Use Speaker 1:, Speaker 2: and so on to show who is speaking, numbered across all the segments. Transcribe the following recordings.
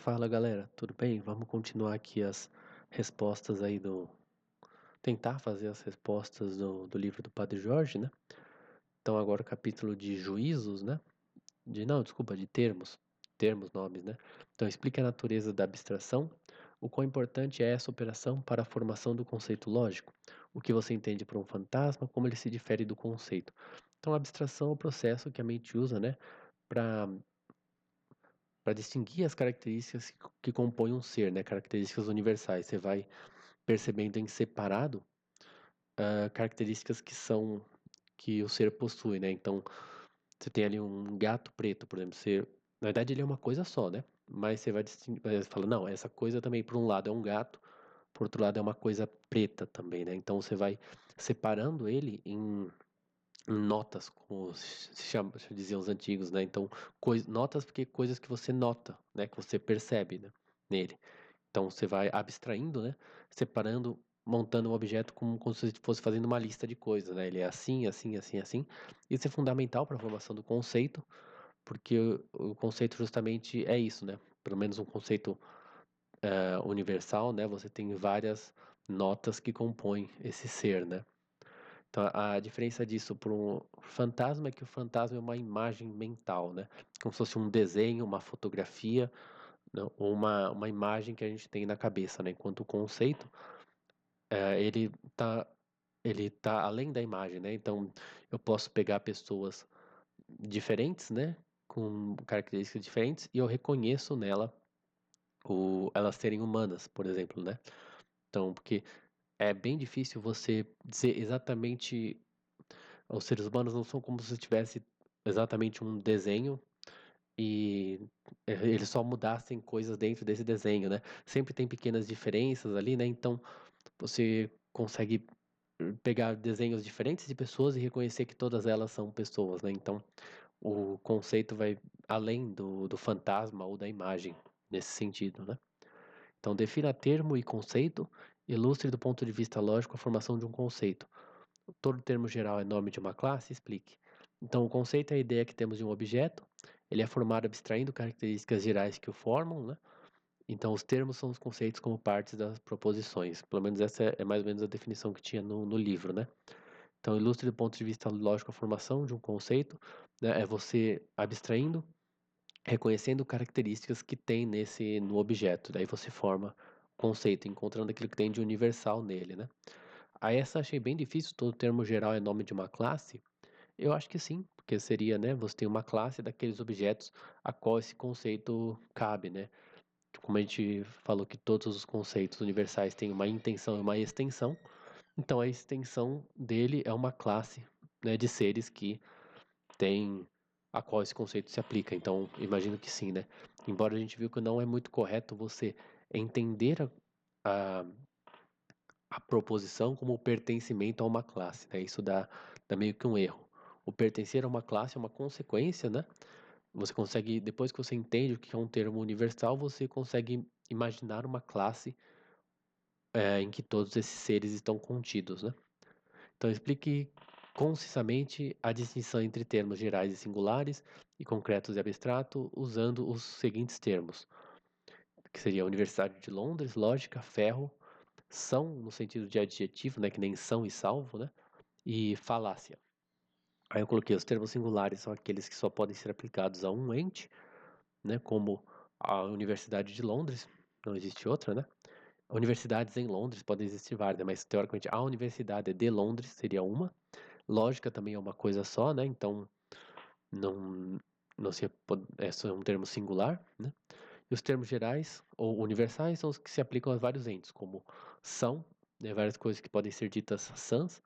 Speaker 1: Fala galera, tudo bem? Vamos continuar aqui as respostas aí do. Tentar fazer as respostas do livro do Padre Jorge, né? Então, agora o capítulo de juízos, né? Não, desculpa, de termos. Termos, nomes, né? Então, explica a natureza da abstração, o quão importante é essa operação para a formação do conceito lógico, o que você entende por um fantasma, como ele se difere do conceito. Então, a abstração é o processo que a mente usa, né? Para distinguir as características que compõem um ser, né? Características universais. Você vai percebendo em separado características que o ser possui, né? Então, você tem ali um gato preto, por exemplo. Na verdade, ele é uma coisa só, né? Mas você vai distinguir, você fala, não, essa coisa também, por um lado, é um gato, por outro lado, é uma coisa preta também, né? Então, você vai separando ele em notas, como se diziam os antigos, né? Então, notas porque coisas que você nota, né? Que você percebe, né? Nele. Então, você vai abstraindo, né? Separando, montando um objeto como se fosse fazendo uma lista de coisas, né? Ele é assim, assim, assim, assim. Isso é fundamental para a formação do conceito, porque o conceito justamente é isso, né? Pelo menos um conceito universal, né? Você tem várias notas que compõem esse ser, né? Então, a diferença disso para um fantasma é que o fantasma é uma imagem mental, né? Como se fosse um desenho, uma fotografia, né? Ou uma imagem que a gente tem na cabeça, né? Enquanto o conceito, ele tá além da imagem, né? Então, eu posso pegar pessoas diferentes, né? Com características diferentes e eu reconheço nela elas serem humanas, por exemplo, né? Então, porque é bem difícil você dizer exatamente. Os seres humanos não são como se tivesse exatamente um desenho e eles só mudassem coisas dentro desse desenho, né? Sempre tem pequenas diferenças ali, né? Então você consegue pegar desenhos diferentes de pessoas e reconhecer que todas elas são pessoas, né? Então o conceito vai além do fantasma ou da imagem nesse sentido, né? Então defina termo e conceito, ilustre do ponto de vista lógico a formação de um conceito. Todo termo geral é nome de uma classe? Explique. Então, o conceito é a ideia que temos de um objeto, ele é formado abstraindo características gerais que o formam, né? Então, os termos são os conceitos como partes das proposições. Pelo menos essa é mais ou menos a definição que tinha no livro, né? Então, ilustre do ponto de vista lógico a formação de um conceito, né? É você abstraindo, reconhecendo características que tem no objeto. Daí você forma o conceito, encontrando aquilo que tem de universal nele, né? Aí essa achei bem difícil, todo termo geral é nome de uma classe. Eu acho que sim, porque seria, né, você tem uma classe daqueles objetos a qual esse conceito cabe, né? Como a gente falou que todos os conceitos universais têm uma intenção e uma extensão, então a extensão dele é uma classe, né, de seres que tem a qual esse conceito se aplica. Então, imagino que sim, né? Embora a gente viu que não é muito correto você entender a, a proposição como pertencimento a uma classe, né? Isso dá meio que um erro. O pertencer a uma classe é uma consequência, né? Você consegue, depois que você entende o que é um termo universal, você consegue imaginar uma classe em que todos esses seres estão contidos, né? Então explique concisamente a distinção entre termos gerais e singulares e concretos e abstrato, usando os seguintes termos, que seria Universidade de Londres, lógica, ferro, são no sentido de adjetivo, né, que nem são e salvo, né? E falácia. Aí eu coloquei os termos singulares são aqueles que só podem ser aplicados a um ente, né, como a Universidade de Londres, não existe outra, né? Universidades em Londres podem existir várias, né, mas teoricamente a Universidade de Londres seria uma. Lógica também é uma coisa só, né? Então não não se é só um termo singular, né? E os termos gerais ou universais são os que se aplicam a vários entes, como são, né, várias coisas que podem ser ditas sãs,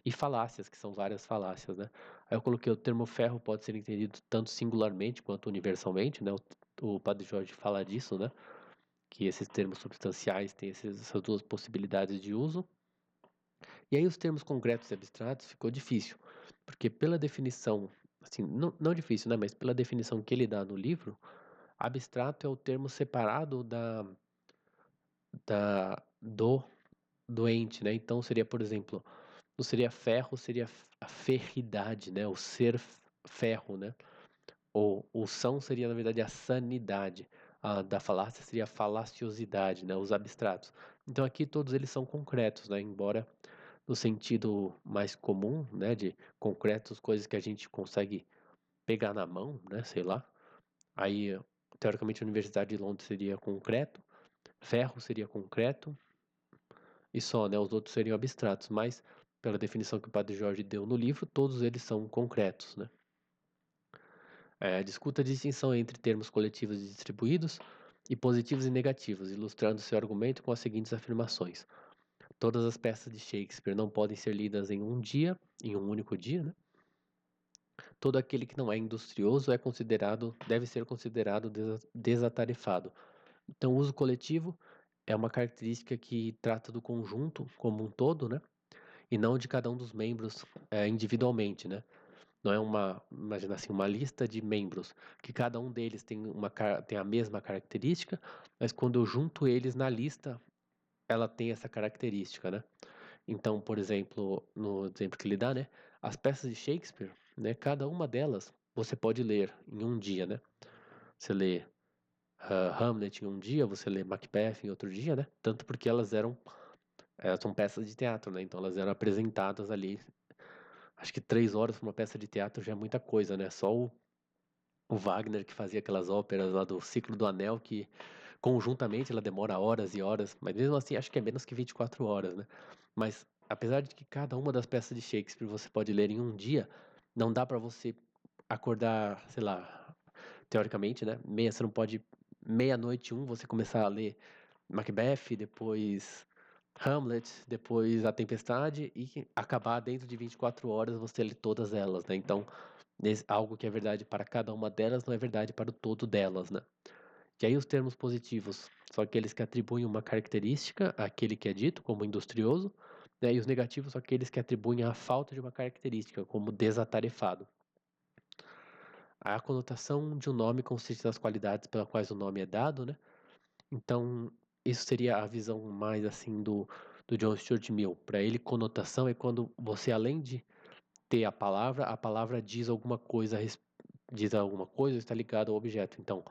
Speaker 1: e falácias, que são várias falácias, né? Aí eu coloquei o termo ferro pode ser entendido tanto singularmente quanto universalmente, né? O Padre Jorge fala disso, né? Que esses termos substanciais têm essas duas possibilidades de uso. E aí os termos concretos e abstratos ficou difícil, porque pela definição, assim, não difícil, né? Mas pela definição que ele dá no livro, abstrato é o termo separado do doente, né? Então seria, por exemplo, não seria ferro, seria a ferridade, né? O ser ferro, né? Ou o são seria, na verdade, a sanidade. a da falácia seria a falaciosidade, né? Os abstratos. Então aqui todos eles são concretos, né? Embora no sentido mais comum, né? De concretos, coisas que a gente consegue pegar na mão, né? Sei lá. Aí, teoricamente, a Universidade de Londres seria concreto, ferro seria concreto e só, né? Os outros seriam abstratos, mas pela definição que o Padre Jorge deu no livro, todos eles são concretos, né? Discuta a distinção entre termos coletivos e distribuídos e positivos e negativos, ilustrando seu argumento com as seguintes afirmações. Todas as peças de Shakespeare não podem ser lidas em um dia, em um único dia, né? Todo aquele que não é industrioso deve ser considerado desatarefado. Então, o uso coletivo é uma característica que trata do conjunto como um todo, né? E não de cada um dos membros individualmente, né? Não é imagina assim, uma lista de membros, que cada um deles tem a mesma característica, mas quando eu junto eles na lista, ela tem essa característica, né? Então, por exemplo, no exemplo que ele dá, né? As peças de Shakespeare, né? Cada uma delas você pode ler em um dia, né? Você lê Hamlet em um dia, você lê Macbeth em outro dia, né? Tanto porque elas são peças de teatro, né? Então elas eram apresentadas ali. Acho que 3 horas para uma peça de teatro já é muita coisa, né? Só o Wagner que fazia aquelas óperas lá do Ciclo do Anel, que conjuntamente ela demora horas e horas, mas mesmo assim acho que é menos que 24 horas, né? Mas apesar de que cada uma das peças de Shakespeare você pode ler em um dia, não dá para você acordar, sei lá, teoricamente, né? Você não pode meia-noite você começar a ler Macbeth, depois Hamlet, depois A Tempestade e acabar dentro de 24 horas você lê todas elas, né? Então, algo que é verdade para cada uma delas não é verdade para o todo delas, né? E aí os termos positivos são aqueles que atribuem uma característica àquele que é dito como industrioso, né? E os negativos são aqueles que atribuem a falta de uma característica, como desatarefado. A conotação de um nome consiste das qualidades pelas quais o nome é dado, né? Então, isso seria a visão mais assim do John Stuart Mill. Para ele, conotação é quando você, além de ter a palavra diz alguma coisa, está ligado ao objeto. Então,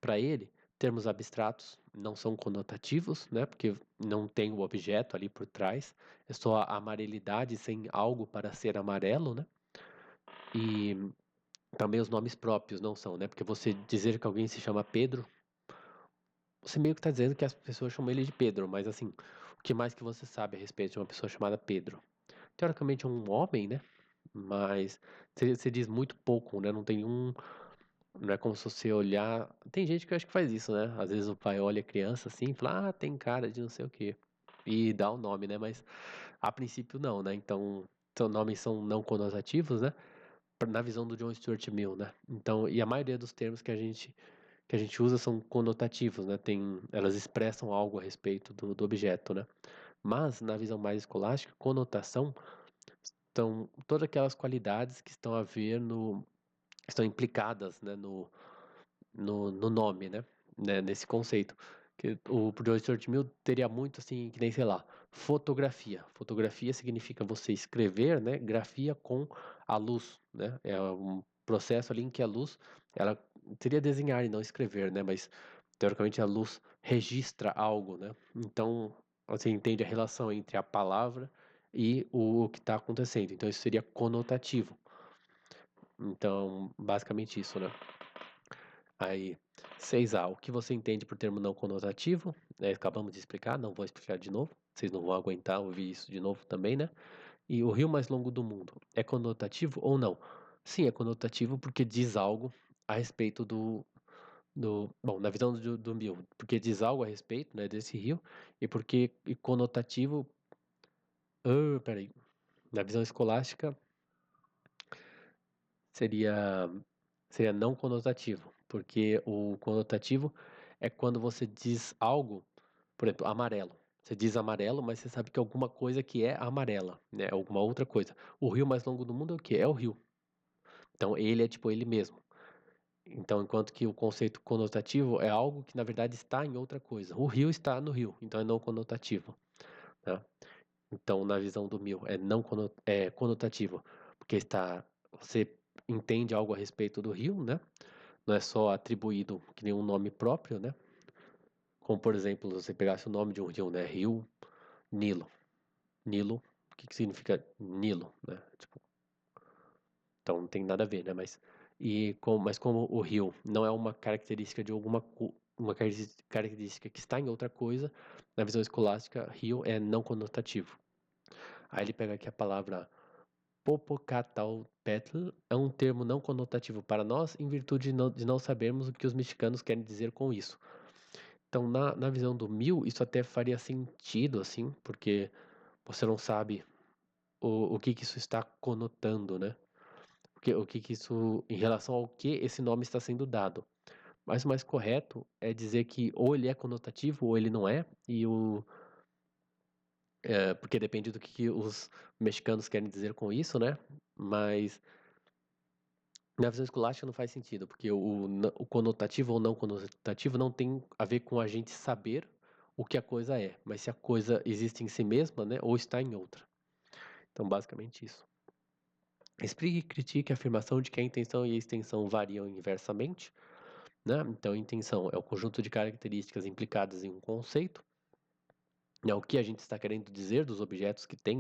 Speaker 1: para ele, termos abstratos não são conotativos, né? Porque não tem o objeto ali por trás. É só a amarelidade sem algo para ser amarelo, né? E também os nomes próprios não são, né? Porque você dizer que alguém se chama Pedro, você meio que está dizendo que as pessoas chamam ele de Pedro, mas assim, o que mais que você sabe a respeito de uma pessoa chamada Pedro? Teoricamente é um homem, né? Mas você diz muito pouco, né? Não é como se você olhar. Tem gente que eu acho que faz isso, né? Às vezes o pai olha a criança assim e fala, tem cara de não sei o quê. E dá o nome, né? Mas a princípio não, né? Então, nomes são não conotativos, né? Na visão do John Stuart Mill, né? Então, e a maioria dos termos que a gente usa são conotativos, né? Elas expressam algo a respeito do objeto, né? Mas, na visão mais escolástica, conotação são todas aquelas qualidades que estão implicadas, né, no nome, né, nesse conceito. Que o John Stuart Mill teria muito assim, que nem, sei lá, fotografia. Fotografia significa você escrever, né, grafia com a luz, né? É um processo ali em que a luz, ela seria desenhar e não escrever, né? Mas teoricamente a luz registra algo, né? Então você entende a relação entre a palavra e o que está acontecendo. Então isso seria conotativo. Então, basicamente isso, né? Aí, 6A, o que você entende por termo não conotativo? Acabamos de explicar, não vou explicar de novo. Vocês não vão aguentar ouvir isso de novo também, né? E o rio mais longo do mundo é conotativo ou não? Sim, é conotativo porque diz algo a respeito bom, na visão do Mill, porque diz algo a respeito, né, desse rio, e conotativo, peraí, na visão escolástica seria seria não conotativo, porque o conotativo é quando você diz algo, por exemplo, amarelo. Você diz amarelo, mas você sabe que é alguma coisa que é amarela, né? Alguma outra coisa. O rio mais longo do mundo é o quê? É o rio. Então ele é tipo ele mesmo. Então, enquanto que o conceito conotativo é algo que na verdade está em outra coisa. O rio está no rio, então é não conotativo, né? Então, na visão do Mill, é conotativo, porque você entende algo a respeito do rio, né? não é só atribuído que nem um nome próprio, né? Como, por exemplo, se você pegasse o nome de um rio, né? Rio Nilo. Nilo, o que significa Nilo, né? Tipo, então não tem nada a ver, né? Mas como o rio não é uma característica de uma característica que está em outra coisa, na visão escolástica, rio é não conotativo. Aí ele pega aqui a palavra Popocatépetl, é um termo não conotativo para nós, em virtude de não sabermos o que os mexicanos querem dizer com isso. Então, na visão do mil, isso até faria sentido, assim, porque você não sabe o que que isso está conotando, né? O que que isso, em relação ao que esse nome está sendo dado. Mas o mais correto é dizer que ou ele é conotativo ou ele não é, porque depende do que os mexicanos querem dizer com isso, né? Mas na visão escolástica não faz sentido, porque o conotativo ou não conotativo não tem a ver com a gente saber o que a coisa é, mas se a coisa existe em si mesma, né, ou está em outra. Então, basicamente isso. Explique e critique a afirmação de que a intenção e a extensão variam inversamente, né? Então, a intenção é o conjunto de características implicadas em um conceito, né? O que a gente está querendo dizer dos objetos que tem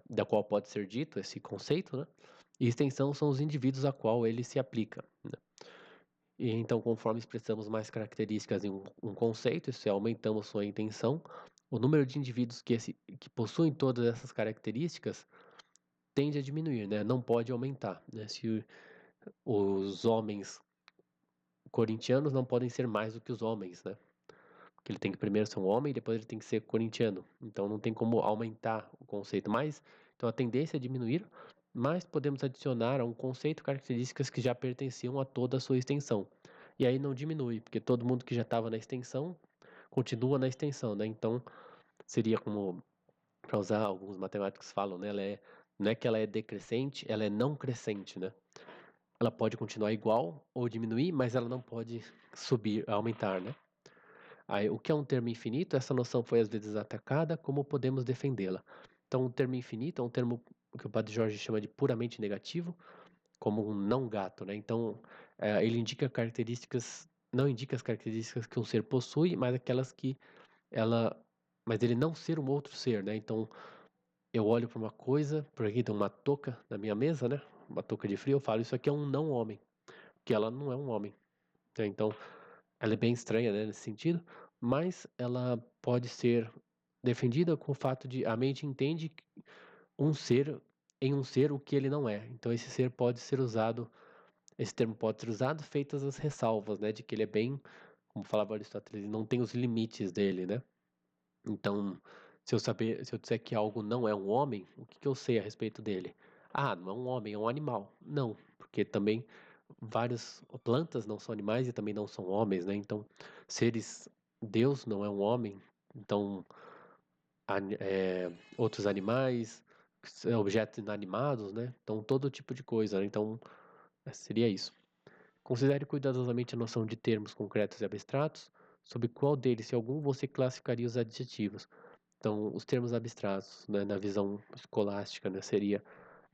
Speaker 1: da qual pode ser dito esse conceito, né? E extensão são os indivíduos a qual ele se aplica, né? E então, conforme expressamos mais características em um conceito, isso é, aumentamos sua intenção, o número de indivíduos que possuem todas essas características tende a diminuir, né? Não pode aumentar, né? Se os homens corintianos não podem ser mais do que os homens, né? Porque ele tem que primeiro ser um homem e depois ele tem que ser corintiano. Então não tem como aumentar o conceito mais. Então a tendência é diminuir, mas podemos adicionar a um conceito características que já pertenciam a toda a sua extensão. E aí não diminui, porque todo mundo que já estava na extensão continua na extensão, né? Então seria como, para usar alguns matemáticos falam, né? Não é que ela é decrescente, ela é não crescente, né? Ela pode continuar igual ou diminuir, mas ela não pode subir, aumentar, né? Aí, o que é um termo infinito? Essa noção foi às vezes atacada, como podemos defendê-la? Então, o termo infinito é um termo que o Padre Jorge chama de puramente negativo, como um não gato, né? Então, ele indica características, não indica as características que um ser possui, mas aquelas que ela, mas ele não ser um outro ser, né? Então, eu olho para uma coisa, por aqui tem uma touca na minha mesa, né? Uma touca de frio, eu falo, isso aqui é um não homem, que ela não é um homem, né? Então, ela é bem estranha, né, nesse sentido, mas ela pode ser defendida com o fato de a mente entende um ser em um ser o que ele não é. Então esse ser pode ser usado, esse termo pode ser usado feitas as ressalvas, né, de que ele é bem, como falava Aristóteles, ele não tem os limites dele, né? Então, se eu disser que algo não é um homem, o que que eu sei a respeito dele? Ah, não é um homem, é um animal. Não, porque também várias plantas não são animais e também não são homens, né? Então, seres, Deus não é um homem, então outros animais, objetos inanimados, né? Então, todo tipo de coisa, né? Então, seria isso. Considere cuidadosamente a noção de termos concretos e abstratos, sobre qual deles, se algum, você classificaria os adjetivos. Então, os termos abstratos, né, na visão escolástica, né, seria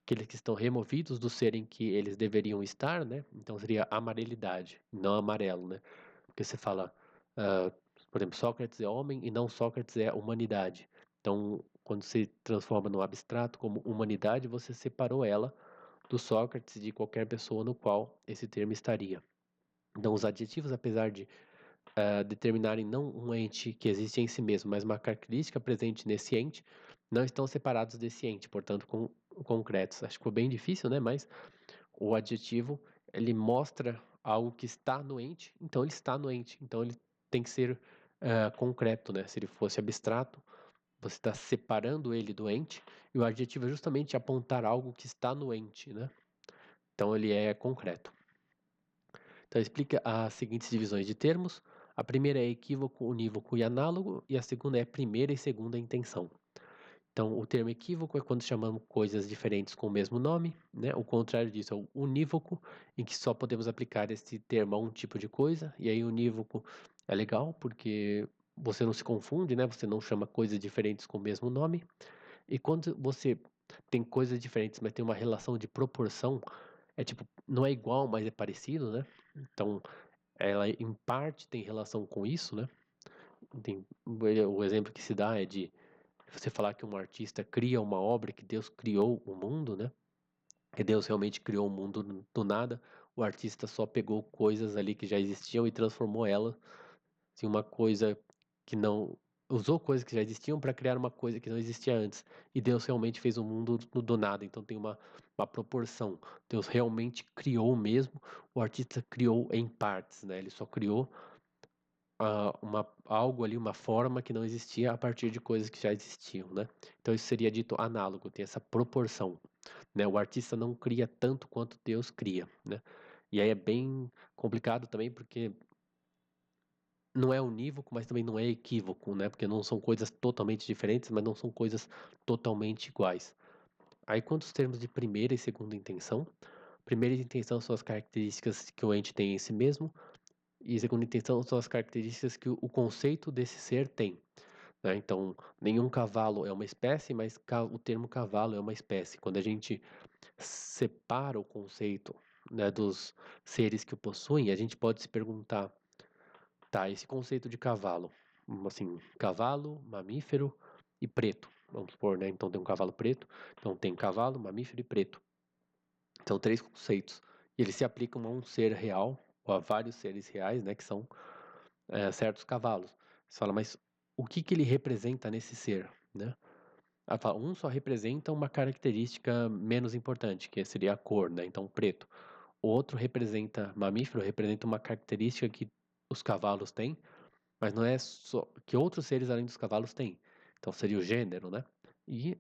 Speaker 1: aqueles que estão removidos do ser em que eles deveriam estar, né? Então seria amarelidade, não amarelo, né? Porque você fala, ah, por exemplo, Sócrates é homem e não Sócrates é humanidade. Então, quando se transforma no abstrato como humanidade, você separou ela do Sócrates e de qualquer pessoa no qual esse termo estaria. Então, os adjetivos, apesar de determinarem não um ente que existe em si mesmo, mas uma característica presente nesse ente, não estão separados desse ente, portanto, concretos. Acho que ficou bem difícil, né? Mas o adjetivo, ele mostra algo que está no ente, então ele está no ente, então ele tem que ser concreto, né? Se ele fosse abstrato, você está separando ele do ente, e o adjetivo é justamente apontar algo que está no ente, né? Então ele é concreto. Então explica as seguintes divisões de termos. A primeira é equívoco, unívoco e análogo, e a segunda é primeira e segunda intenção. Então, o termo equívoco é quando chamamos coisas diferentes com o mesmo nome, né? O contrário disso é o unívoco, em que só podemos aplicar esse termo a um tipo de coisa. E aí, unívoco é legal porque você não se confunde, né? Você não chama coisas diferentes com o mesmo nome. E quando você tem coisas diferentes, mas tem uma relação de proporção, é tipo, não é igual, mas é parecido, né? Então, ela em parte tem relação com isso, né? O exemplo que se dá é de você falar que um artista cria uma obra, que Deus criou o mundo, né? Que Deus realmente criou o mundo do nada. O artista só pegou coisas ali que já existiam e transformou ela em uma coisa que não. Usou coisas que já existiam para criar uma coisa que não existia antes. E Deus realmente fez o mundo do nada. Então tem uma proporção. Deus realmente criou mesmo. O artista criou em partes, né? Ele só criou algo ali, uma forma que não existia a partir de coisas que já existiam, né? Então isso seria dito análogo, tem essa proporção, né? O artista não cria tanto quanto Deus cria, né? E aí é bem complicado também porque não é unívoco, mas também não é equívoco, né? Porque não são coisas totalmente diferentes, mas não são coisas totalmente iguais. Aí quanto aos termos de primeira e segunda intenção, primeira intenção são as características que o ente tem em si mesmo, e segunda intenção são as características que o conceito desse ser tem, né? Então, nenhum cavalo é uma espécie, mas o termo cavalo é uma espécie. Quando a gente separa o conceito, né, dos seres que o possuem, a gente pode se perguntar, tá, esse conceito de cavalo, assim, cavalo, mamífero e preto, vamos supor, né? Então tem um cavalo preto, então tem cavalo, mamífero e preto. São três conceitos. E eles se aplicam a um ser real, ou a vários seres reais, né, que são certos cavalos. Você fala, mas o que que ele representa nesse ser, né? Ela fala, um só representa uma característica menos importante, que seria a cor, né? Então, preto. O outro representa, mamífero, representa uma característica que os cavalos têm, mas não é só que outros seres além dos cavalos têm. Então, seria o gênero, né? E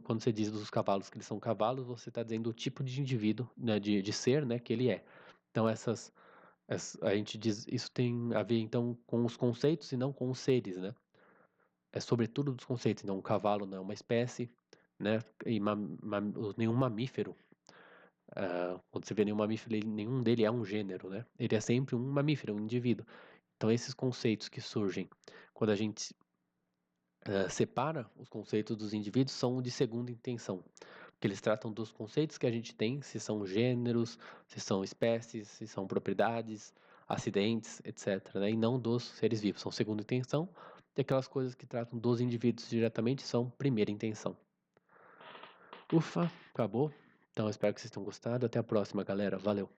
Speaker 1: quando você diz dos cavalos que eles são cavalos, você está dizendo o tipo de indivíduo, né, de ser, né, que ele é. Então, a gente diz, isso tem a ver, então, com os conceitos e não com os seres, né? É sobretudo dos conceitos. Então, um cavalo não é uma espécie, né? E nenhum mamífero, quando você vê nenhum mamífero, nenhum dele é um gênero, né? Ele é sempre um mamífero, um indivíduo. Então, esses conceitos que surgem quando a gente separa os conceitos dos indivíduos são de segunda intenção, porque eles tratam dos conceitos que a gente tem, se são gêneros, se são espécies, se são propriedades, acidentes, etc., né? E não dos seres vivos, são segunda intenção, e aquelas coisas que tratam dos indivíduos diretamente são primeira intenção. Ufa, acabou. Então espero que vocês tenham gostado. Até a próxima, galera. Valeu.